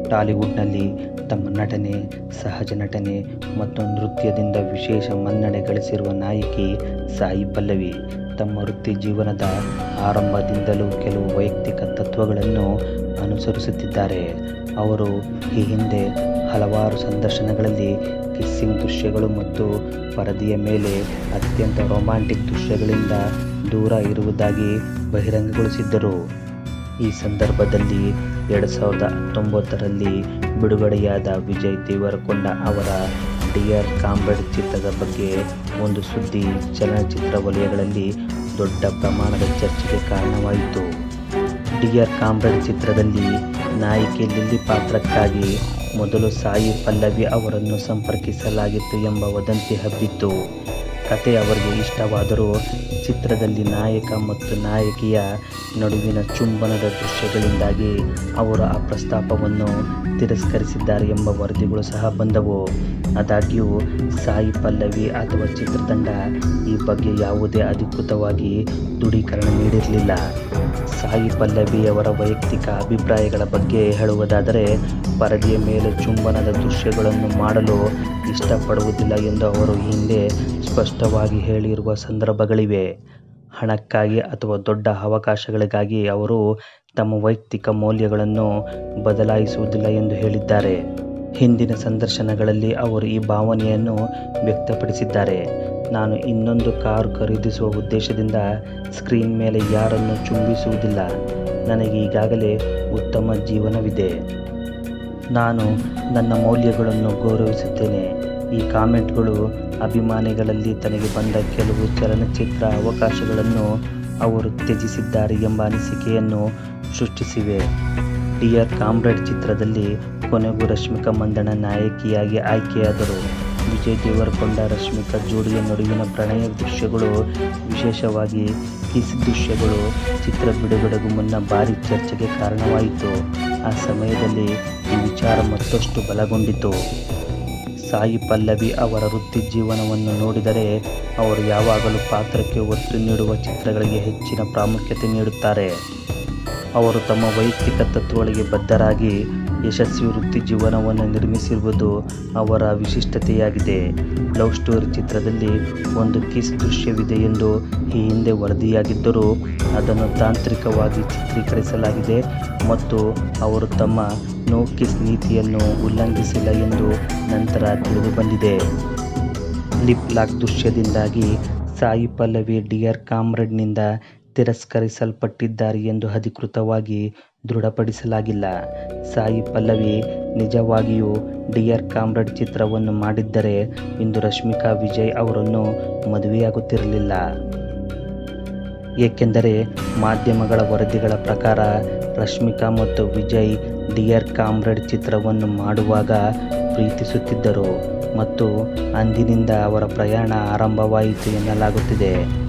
ಟಾಲಿವುಡ್ನಲ್ಲಿ ತಮ್ಮ ನಟನೆ, ಸಹಜ ನಟನೆ ಮತ್ತು ನೃತ್ಯದಿಂದ ವಿಶೇಷ ಮನ್ನಣೆ ಗಳಿಸಿರುವ ನಾಯಕಿ ಸಾಯಿ ಪಲ್ಲವಿ ತಮ್ಮ ವೃತ್ತಿ ಜೀವನದ ಆರಂಭದಿಂದಲೂ ಕೆಲವು ವೈಯಕ್ತಿಕ ತತ್ವಗಳನ್ನು ಅನುಸರಿಸುತ್ತಿದ್ದಾರೆ. ಅವರು ಈ ಹಿಂದೆ ಹಲವಾರು ಸಂದರ್ಶನಗಳಲ್ಲಿ ಕಿಸ್ಸಿಂಗ್ ದೃಶ್ಯಗಳು ಮತ್ತು ಪರದೆಯ ಮೇಲೆ ಅತ್ಯಂತ ರೊಮ್ಯಾಂಟಿಕ್ ದೃಶ್ಯಗಳಿಂದ ದೂರ ಇರುವುದಾಗಿ ಬಹಿರಂಗಗೊಳಿಸಿದ್ದರು. ಈ ಸಂದರ್ಭದಲ್ಲಿ 2019ರಲ್ಲಿ ಬಿಡುಗಡೆಯಾದ ವಿಜಯ್ ದೇವರಕೊಂಡ ಅವರ ಡಿಯರ್ ಕಾಮ್ರೇಡ್ ಚಿತ್ರದ ಬಗ್ಗೆ ಒಂದು ಸುದ್ದಿ ಚಲನಚಿತ್ರ ವಲಯಗಳಲ್ಲಿ ದೊಡ್ಡ ಪ್ರಮಾಣದ ಚರ್ಚೆಗೆ ಕಾರಣವಾಯಿತು. ಡಿಯರ್ ಕಾಮ್ರೇಡ್ ಚಿತ್ರದಲ್ಲಿ ನಾಯಕಿ ಲಿಲ್ಲಿ ಪಾತ್ರಕ್ಕಾಗಿ ಮೊದಲು ಸಾಯಿ ಪಲ್ಲವಿ ಅವರನ್ನು ಸಂಪರ್ಕಿಸಲಾಗಿತ್ತು ಎಂಬ ವದಂತಿ ಹಬ್ಬಿತ್ತು. ಕತೆ ಅವರಿಗೆ ಇಷ್ಟವಾದರೂ ಚಿತ್ರದಲ್ಲಿ ನಾಯಕ ಮತ್ತು ನಾಯಕಿಯ ನಡುವಿನ ಚುಂಬನದ ದೃಶ್ಯಗಳಿಂದಾಗಿ ಅವರು ಆ ಪ್ರಸ್ತಾಪವನ್ನು ತಿರಸ್ಕರಿಸಿದ್ದಾರೆ ಎಂಬ ವರದಿಗಳು ಸಹ ಬಂದವು. ಆದಾಗ್ಯೂ ಸಾಯಿ ಪಲ್ಲವಿ ಅಥವಾ ಚಿತ್ರತಂಡ ಈ ಬಗ್ಗೆ ಯಾವುದೇ ಅಧಿಕೃತವಾಗಿ ದೃಢೀಕರಣ ನೀಡಿರಲಿಲ್ಲ. ಸಾಯಿ ಪಲ್ಲವಿಯವರ ವೈಯಕ್ತಿಕ ಅಭಿಪ್ರಾಯಗಳ ಬಗ್ಗೆ ಹೇಳುವುದಾದರೆ, ಪರದೆಯ ಮೇಲೆ ಚುಂಬನದ ದೃಶ್ಯಗಳನ್ನು ಮಾಡಲು ಇಷ್ಟಪಡುವುದಿಲ್ಲ ಎಂದು ಅವರು ಹಿಂದೆ ಸ್ಪಷ್ಟವಾಗಿ ಹೇಳಿರುವ ಸಂದರ್ಭಗಳಿವೆ. ಹಣಕ್ಕಾಗಿ ಅಥವಾ ದೊಡ್ಡ ಅವಕಾಶಗಳಿಗಾಗಿ ಅವರು ತಮ್ಮ ವೈಯಕ್ತಿಕ ಮೌಲ್ಯಗಳನ್ನು ಬದಲಾಯಿಸುವುದಿಲ್ಲ ಎಂದು ಹೇಳಿದ್ದಾರೆ. ಹಿಂದಿನ ಸಂದರ್ಶನಗಳಲ್ಲಿ ಅವರು ಈ ಭಾವನೆಯನ್ನು ವ್ಯಕ್ತಪಡಿಸಿದ್ದಾರೆ. ನಾನು ಇನ್ನೊಂದು ಕಾರು ಖರೀದಿಸುವ ಉದ್ದೇಶದಿಂದ ಸ್ಕ್ರೀನ್ ಮೇಲೆ ಯಾರನ್ನು ಚುಂಬಿಸುವುದಿಲ್ಲ. ನನಗೆ ಈಗಾಗಲೇ ಉತ್ತಮ ಜೀವನವಿದೆ. ನಾನು ನನ್ನ ಮೌಲ್ಯಗಳನ್ನು ಗೌರವಿಸುತ್ತೇನೆ. ಈ ಕಾಮೆಂಟ್ಗಳು ಅಭಿಮಾನಿಗಳಲ್ಲಿ ತನಗೆ ಬಂದ ಕೆಲವು ಚಲನಚಿತ್ರ ಅವಕಾಶಗಳನ್ನು ಅವರು ತ್ಯಜಿಸಿದ್ದಾರೆ ಎಂಬ ಅನಿಸಿಕೆಯನ್ನು ಸೃಷ್ಟಿಸಿವೆ. ಡಿಯರ್ ಕಾಮ್ರೇಡ್ ಚಿತ್ರದಲ್ಲಿ ಕೊನೆಗೂ ರಶ್ಮಿಕಾ ಮಂದಣ್ಣ ನಾಯಕಿಯಾಗಿ ಆಯ್ಕೆಯಾದರು. ವಿಜಯ್ ದೇವರಕೊಂಡ ರಶ್ಮಿಕಾ ಜೋಡಿಯ ನಡುವಿನ ಪ್ರಣಯ ದೃಶ್ಯಗಳು, ವಿಶೇಷವಾಗಿ ಕಿಸ್ ದೃಶ್ಯಗಳು ಚಿತ್ರ ಬಿಡುಗಡೆಗೂ ಮುನ್ನ ಭಾರೀ ಚರ್ಚೆಗೆ ಕಾರಣವಾಯಿತು. ಆ ಸಮಯದಲ್ಲಿ ಈ ವಿಚಾರ ಮತ್ತಷ್ಟು ಬಲಗೊಂಡಿತು. ಸಾಯಿ ಪಲ್ಲವಿ ಅವರ ವೃತ್ತಿ ಜೀವನವನ್ನು ನೋಡಿದರೆ ಅವರು ಯಾವಾಗಲೂ ಪಾತ್ರಕ್ಕೆ ಒತ್ತು ನೀಡುವ ಚಿತ್ರಗಳಿಗೆ ಹೆಚ್ಚಿನ ಪ್ರಾಮುಖ್ಯತೆ ನೀಡುತ್ತಾರೆ. ಅವರು ತಮ್ಮ ವೈಯಕ್ತಿಕ ತತ್ವಗಳಿಗೆ ಬದ್ಧರಾಗಿ ಯಶಸ್ವಿ ವೃತ್ತಿ ಜೀವನವನ್ನು ನಿರ್ಮಿಸಿರುವುದು ಅವರ ವಿಶಿಷ್ಟತೆಯಾಗಿದೆ. ಲವ್ ಸ್ಟೋರಿ ಚಿತ್ರದಲ್ಲಿ ಒಂದು ಕಿಸ್ ದೃಶ್ಯವಿದೆ ಎಂದು ಈ ಹಿಂದೆ ವರದಿಯಾಗಿದ್ದರೂ ಅದನ್ನು ತಾಂತ್ರಿಕವಾಗಿ ಚಿತ್ರೀಕರಿಸಲಾಗಿದೆ ಮತ್ತು ಅವರು ತಮ್ಮ ನೋ ಕಿಸ್ ನೀತಿಯನ್ನು ಉಲ್ಲಂಘಿಸಿಲ್ಲ ಎಂದು ನಂತರ ತಿಳಿದುಬಂದಿದೆ. ಲಿಪ್ ಲಾಕ್ ದೃಶ್ಯದಿಂದಾಗಿ ಸಾಯಿ ಪಲ್ಲವಿ ಡಿಯರ್ ಕಾಮ್ರೇಡ್ನಿಂದ ತಿರಸ್ಕರಿಸಲ್ಪಟ್ಟಿದ್ದಾರೆ ಎಂದು ಅಧಿಕೃತವಾಗಿ ದೃಢಪಡಿಸಲಾಗಿಲ್ಲ. ಸಾಯಿ ಪಲ್ಲವಿ ನಿಜವಾಗಿಯೂ ಡಿಯರ್ ಕಾಮ್ರೇಡ್ ಚಿತ್ರವನ್ನು ಮಾಡಿದ್ದರೆ ಇಂದು ರಶ್ಮಿಕಾ ವಿಜಯ್ ಅವರನ್ನು ಮದುವೆಯಾಗುತ್ತಿರಲಿಲ್ಲ. ಏಕೆಂದರೆ ಮಾಧ್ಯಮಗಳ ವರದಿಗಳ ಪ್ರಕಾರ ರಶ್ಮಿಕಾ ಮತ್ತು ವಿಜಯ್ ಡಿಯರ್ ಕಾಮ್ರೇಡ್ ಚಿತ್ರವನ್ನು ಮಾಡುವಾಗ ಪ್ರೀತಿಸುತ್ತಿದ್ದರು ಮತ್ತು ಅಂದಿನಿಂದ ಅವರ ಪ್ರಯಾಣ ಆರಂಭವಾಯಿತು ಎನ್ನಲಾಗುತ್ತಿದೆ.